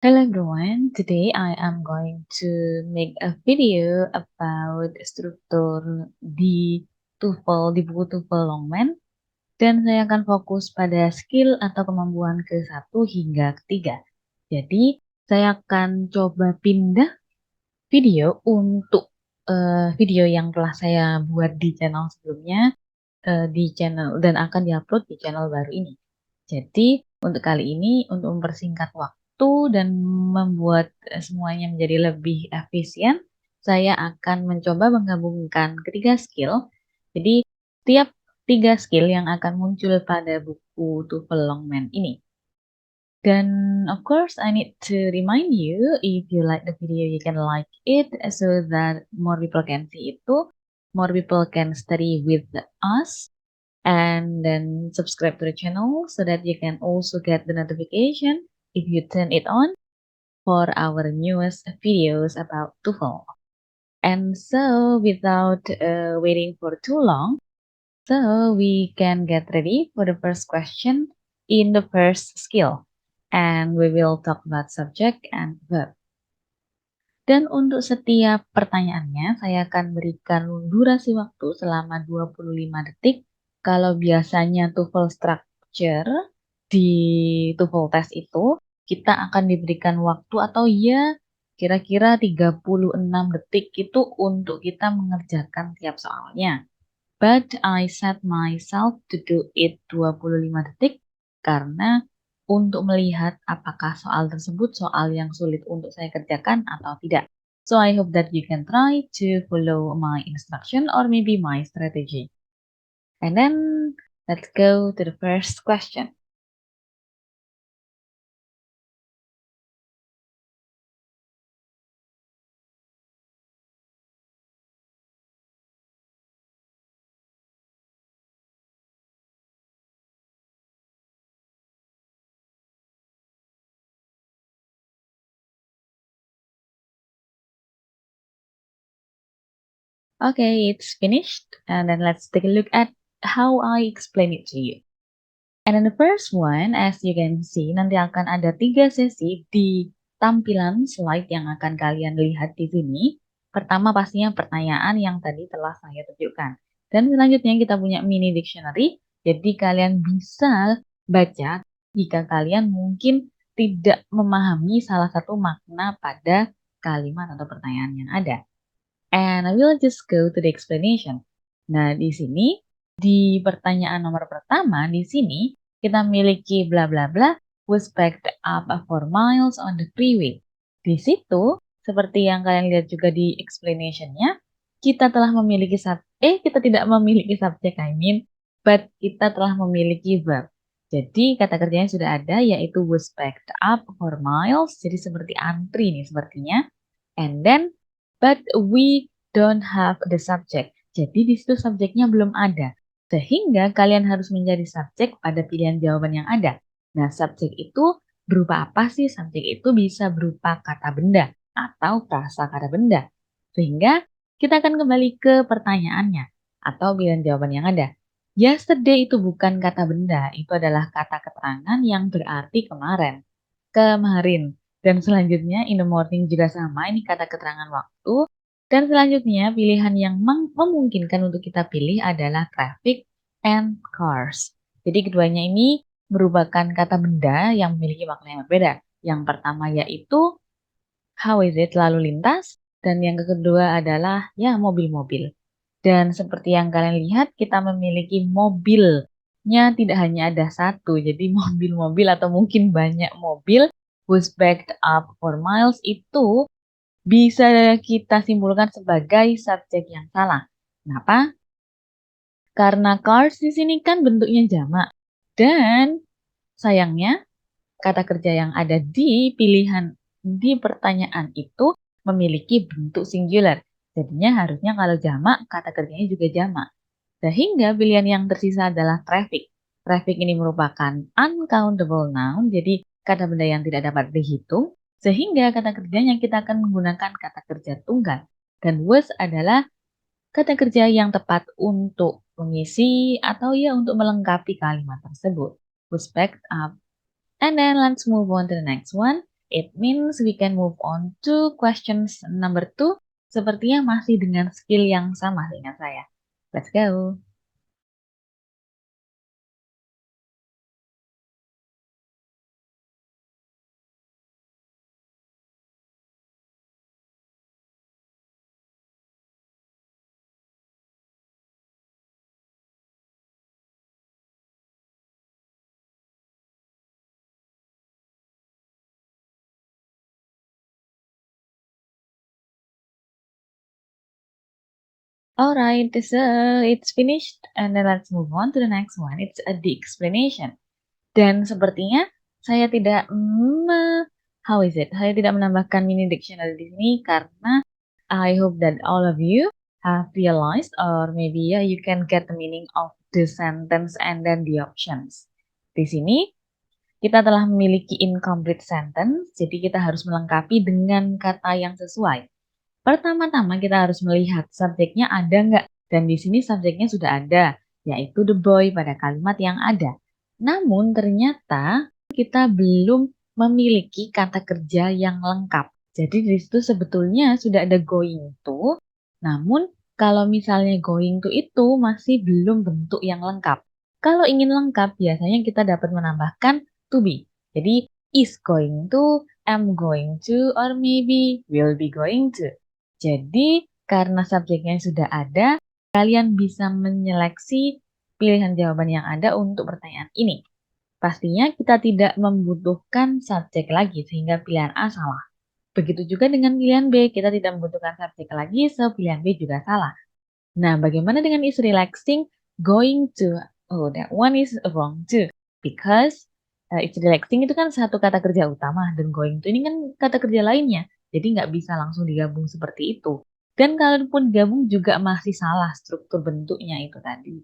Hello everyone, today I am going to make a video about struktur di TOEFL, di buku TOEFL Longman, dan saya akan fokus pada skill atau kemampuan ke-1 hingga ke-3. Jadi, saya akan coba pindah video untuk video yang telah saya buat di channel sebelumnya, di channel dan akan diupload di channel baru ini. Jadi, untuk kali ini, untuk mempersingkat waktu dan membuat semuanya menjadi lebih efisien, saya akan mencoba menggabungkan ketiga skill. Jadi, tiap tiga skill yang akan muncul pada buku TOEFL Longman ini. Dan, of course, I need to remind you, if you like the video, you can like it so that more people can see it too. More people can study with us and then subscribe to the channel so that you can also get the notification if you turn it on for our newest videos about TOEFL. And so without waiting for too long, so we can get ready for the first question in the first skill. And we will talk about subject and verb. Dan untuk setiap pertanyaannya, saya akan berikan durasi waktu selama 25 detik. Kalau biasanya TOEFL structure di TOEFL test itu, kita akan diberikan waktu atau ya kira-kira 36 detik itu untuk kita mengerjakan tiap soalnya. But I set myself to do it 25 detik karena untuk melihat apakah soal tersebut soal yang sulit untuk saya kerjakan atau tidak. So I hope that you can try to follow my instruction or maybe my strategy. And then let's go to the first question. Okay, it's finished. And then let's take a look at how I explain it to you. And then the first one, as you can see, nanti akan ada 3 sesi di tampilan slide yang akan kalian lihat di sini. Pertama pastinya pertanyaan yang tadi telah saya tunjukkan. Dan selanjutnya kita punya mini dictionary, jadi kalian bisa baca jika kalian mungkin tidak memahami salah satu makna pada kalimat atau pertanyaan yang ada. And I will just go to the explanation. Nah, di sini, di pertanyaan nomor pertama, di sini, kita memiliki bla bla bla, was backed up 4 miles on the freeway. Di situ, seperti yang kalian lihat juga di explanation-nya, kita telah memiliki kita tidak memiliki subjek, but kita telah memiliki verb. Jadi, kata kerjanya sudah ada, yaitu was backed up 4 miles. Jadi, seperti antri nih, sepertinya. And then, but we don't have the subject. Jadi di situ subjeknya belum ada. Sehingga kalian harus menjadi subjek pada pilihan jawaban yang ada. Nah, subjek itu berupa apa sih? Subjek itu bisa berupa kata benda atau prasa kata benda. Sehingga kita akan kembali ke pertanyaannya atau pilihan jawaban yang ada. Yesterday itu bukan kata benda, itu adalah kata keterangan yang berarti kemarin. Kemarin. Dan selanjutnya in the morning juga sama, ini kata keterangan waktu. Dan selanjutnya pilihan yang memungkinkan untuk kita pilih adalah traffic and cars. Jadi keduanya ini merupakan kata benda yang memiliki makna yang berbeda. Yang pertama yaitu how is it, lalu lintas. Dan yang kedua adalah ya mobil-mobil. Dan seperti yang kalian lihat kita memiliki mobilnya tidak hanya ada satu. Jadi mobil-mobil atau mungkin banyak mobil was backed up for miles itu bisa kita simpulkan sebagai subjek yang salah. Kenapa? Karena cars di sini kan bentuknya jamak. Dan sayangnya kata kerja yang ada di pilihan di pertanyaan itu memiliki bentuk singular. Jadinya harusnya kalau jamak, kata kerjanya juga jamak. Sehingga pilihan yang tersisa adalah traffic. Traffic ini merupakan uncountable noun, jadi kata benda yang tidak dapat dihitung, sehingga kata kerjanya kita akan menggunakan kata kerja tunggal. Dan was adalah kata kerja yang tepat untuk mengisi atau ya untuk melengkapi kalimat tersebut. Was backed up. And then let's move on to the next one. It means we can move on to questions number 2. Sepertinya masih dengan skill yang sama dengan saya. Let's go. Alright, so it's finished and then let's move on to the next one. It's the explanation. Dan sepertinya saya tidak Saya tidak menambahkan mini dictionary di sini karena I hope that all of you have realized or maybe you can get the meaning of the sentence and then the options. Di sini kita telah memiliki incomplete sentence, jadi kita harus melengkapi dengan kata yang sesuai. Pertama-tama kita harus melihat subjeknya ada nggak, dan di sini subjeknya sudah ada, yaitu the boy pada kalimat yang ada. Namun ternyata kita belum memiliki kata kerja yang lengkap. Jadi di situ sebetulnya sudah ada going to, namun kalau misalnya going to itu masih belum bentuk yang lengkap. Kalau ingin lengkap, biasanya kita dapat menambahkan to be. Jadi is going to, am going to, or maybe will be going to. Jadi, karena subjeknya sudah ada, kalian bisa menyeleksi pilihan jawaban yang ada untuk pertanyaan ini. Pastinya kita tidak membutuhkan subjek lagi sehingga pilihan A salah. Begitu juga dengan pilihan B, kita tidak membutuhkan subjek lagi, so pilihan B juga salah. Nah, bagaimana dengan is relaxing? Going to, oh that one is wrong too. Because it's relaxing itu kan satu kata kerja utama, dan going to ini kan kata kerja lainnya. Jadi nggak bisa langsung digabung seperti itu. Dan kalaupun digabung juga masih salah struktur bentuknya itu tadi.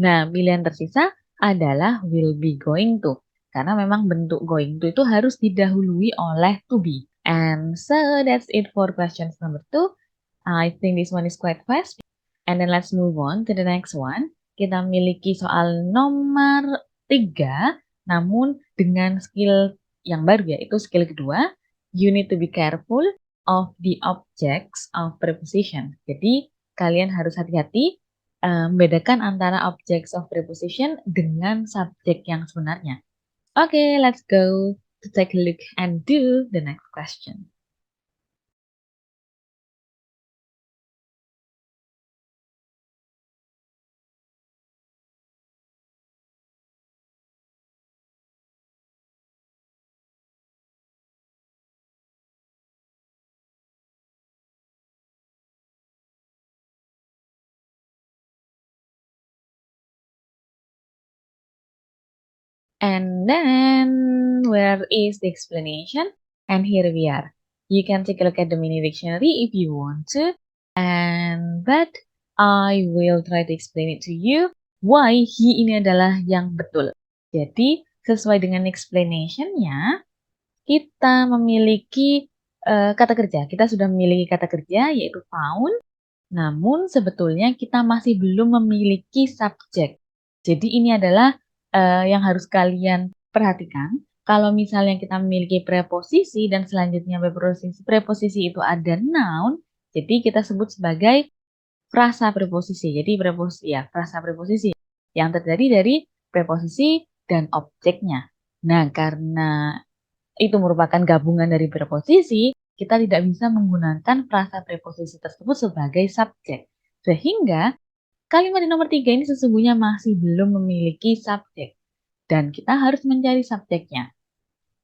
Nah, pilihan tersisa adalah will be going to. Karena memang bentuk going to itu harus didahului oleh to be. And so that's it for questions number 2. I think this one is quite fast. And then let's move on to the next one. Kita miliki soal nomor 3, namun dengan skill yang baru, yaitu skill kedua. You need to be careful of the objects of preposition. Jadi, kalian harus hati-hati membedakan antara objects of preposition dengan subjek yang sebenarnya. Okay, let's go to take a look and do the next question. And then, where is the explanation? And here we are. You can take a look at the mini dictionary if you want to. But I will try to explain it to you why he ini adalah yang betul. Jadi, sesuai dengan explanation-nya, kita memiliki kata kerja. Kita sudah memiliki kata kerja yaitu found. Namun sebetulnya kita masih belum memiliki subjek. Jadi ini adalah yang harus kalian perhatikan. Kalau misalnya kita memiliki preposisi dan selanjutnya preposisi itu ada noun, jadi kita sebut sebagai frasa preposisi. Jadi frasa preposisi yang terjadi dari preposisi dan objeknya. Nah, karena itu merupakan gabungan dari preposisi, kita tidak bisa menggunakan frasa preposisi tersebut sebagai subjek. Sehingga kalimat di nomor 3 ini sesungguhnya masih belum memiliki subjek. Dan kita harus mencari subjeknya.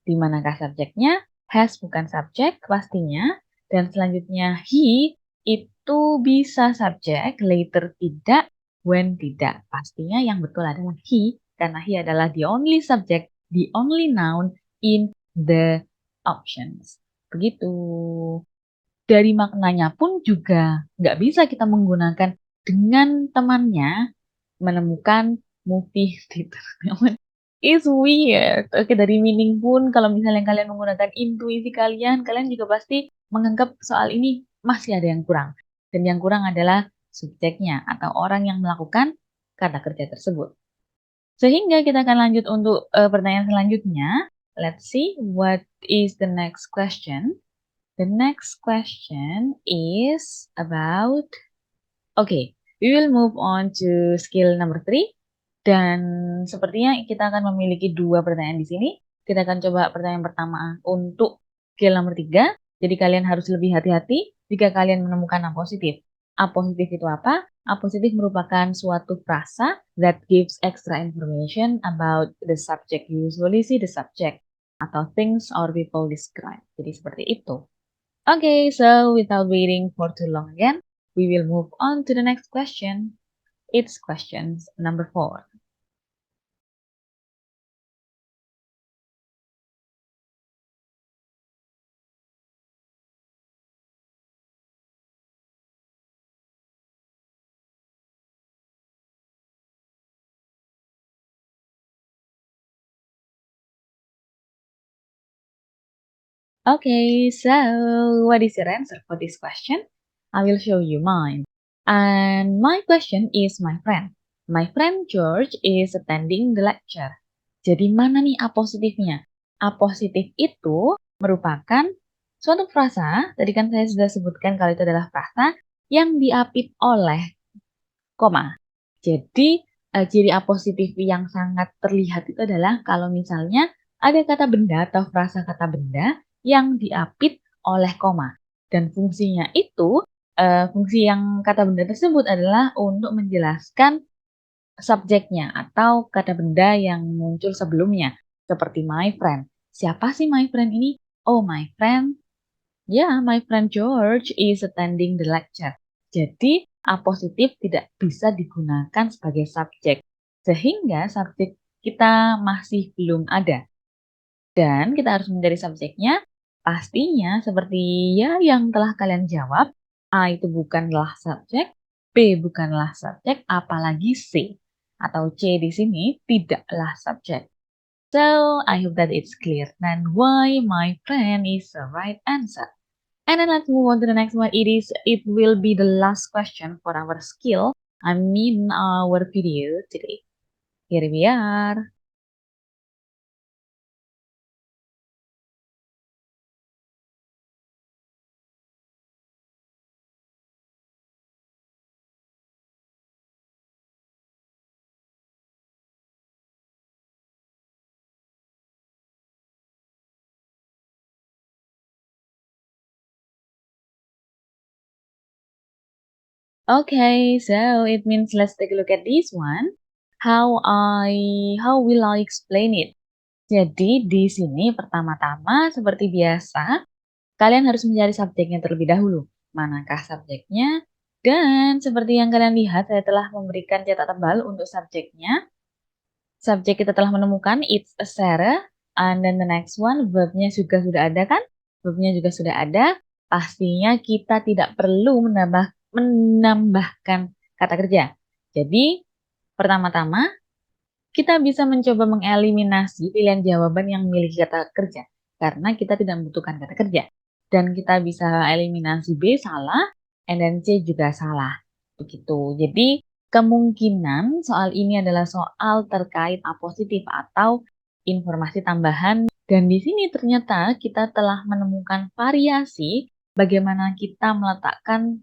Di manakah subjeknya? Has bukan subjek pastinya. Dan selanjutnya he itu bisa subjek, later tidak, when tidak. Pastinya yang betul adalah he, karena he adalah the only subject, the only noun in the options. Begitu. Dari maknanya pun juga nggak bisa kita menggunakan dengan temannya menemukan movie theater. It's weird. Oke, dari meaning pun kalau misalnya kalian menggunakan intuisi kalian, kalian juga pasti menganggap soal ini masih ada yang kurang. Dan yang kurang adalah subjeknya atau orang yang melakukan kata kerja tersebut. Sehingga kita akan lanjut untuk pertanyaan selanjutnya. Let's see what is the next question? The next question is about, okay, we will move on to skill number 3. Dan sepertinya kita akan memiliki 2 pertanyaan di sini. Kita akan coba pertanyaan pertama untuk skill nomor 3. Jadi kalian harus lebih hati-hati jika kalian menemukan A positif. A positif itu apa? A positif merupakan suatu frasa that gives extra information about the subject. You usually see the subject atau things or people describe. Jadi seperti itu. Okay, so without waiting for too long again, we will move on to the next question. It's questions number 4. Okay, so what is your answer for this question? I will show you mine. And my question is my friend. My friend George is attending the lecture. Jadi mana nih A positifnya? A positif itu merupakan suatu frasa, tadi kan saya sudah sebutkan kalau itu adalah frasa yang diapit oleh koma. Jadi ciri A positif yang sangat terlihat itu adalah kalau misalnya ada kata benda atau frasa kata benda yang diapit oleh koma. Dan fungsinya itu, fungsi yang kata benda tersebut adalah untuk menjelaskan subjeknya atau kata benda yang muncul sebelumnya. Seperti my friend. Siapa sih my friend ini? Oh, my friend. Ya, my friend George is attending the lecture. Jadi, A positif tidak bisa digunakan sebagai subjek. Sehingga subjek kita masih belum ada. Dan kita harus mencari subjeknya. Pastinya seperti ya yang telah kalian jawab, A itu bukanlah subjek, B bukanlah subjek, apalagi C atau C di sini tidaklah subjek. So, I hope that it's clear. Then why my friend is the right answer. And then let's move on to the next one. It will be the last question for our skill. I mean our video today. Here we are. Okay, so it means let's take a look at this one. How will I explain it? Jadi di sini pertama-tama seperti biasa, kalian harus mencari subjeknya terlebih dahulu. Manakah subjeknya? Dan seperti yang kalian lihat, saya telah memberikan cetak tebal untuk subjeknya. Subjek kita telah menemukan it's a Sarah, and then the next one verbnya juga sudah ada kan? Verbnya juga sudah ada. Pastinya kita tidak perlu menambahkan kata kerja. Jadi pertama-tama kita bisa mencoba mengeliminasi pilihan jawaban yang memiliki kata kerja karena kita tidak membutuhkan kata kerja. Dan kita bisa eliminasi B salah, and then C juga salah. Begitu. Jadi kemungkinan soal ini adalah soal terkait A positif atau informasi tambahan. Dan di sini ternyata kita telah menemukan variasi bagaimana kita meletakkan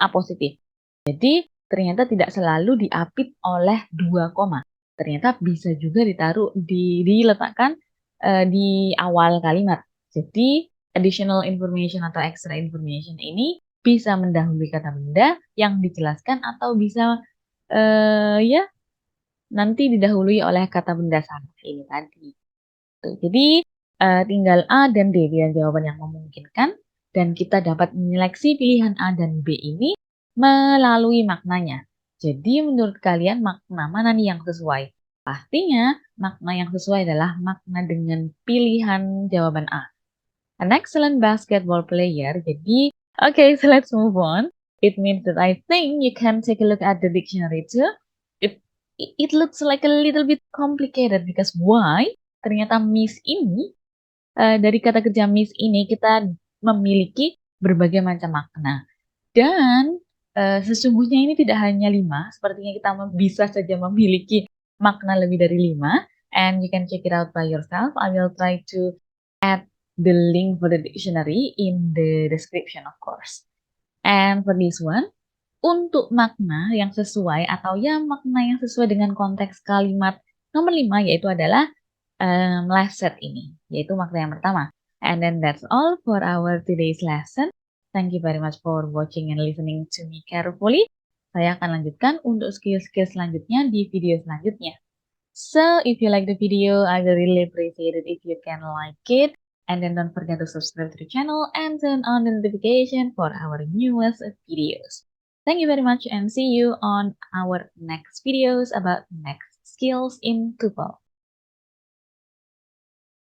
A positif. Jadi ternyata tidak selalu diapit oleh 2 koma. Ternyata bisa juga diletakkan di awal kalimat. Jadi additional information atau extra information ini bisa mendahului kata benda yang dijelaskan atau bisa ya nanti didahului oleh kata benda sama ini tadi. Tuh, jadi tinggal A dan D pilihan jawaban yang memungkinkan dan kita dapat menyeleksi pilihan A dan B ini melalui maknanya. Jadi menurut kalian makna mana nih yang sesuai? Pastinya makna yang sesuai adalah makna dengan pilihan jawaban A. An excellent basketball player. Jadi, okay, so let's move on. It means that I think you can take a look at the dictionary too. It looks like a little bit complicated because why? Ternyata miss ini, dari kata kerja miss ini kita memiliki berbagai macam makna. Dan sesungguhnya ini tidak hanya 5, sepertinya kita bisa saja memiliki makna lebih dari 5. And you can check it out by yourself. I will try to add the link for the dictionary in the description, of course. And for this one, untuk makna yang sesuai atau ya makna yang sesuai dengan konteks kalimat nomor 5 yaitu adalah lesson ini, yaitu makna yang pertama. And then that's all for our today's lesson. Thank you very much for watching and listening to me carefully. Saya akan lanjutkan untuk skill-skill selanjutnya di video selanjutnya. So, if you like the video, I will really appreciate it if you can like it. And then don't forget to subscribe to the channel and turn on the notification for our newest videos. Thank you very much and see you on our next videos about next skills in TOEFL.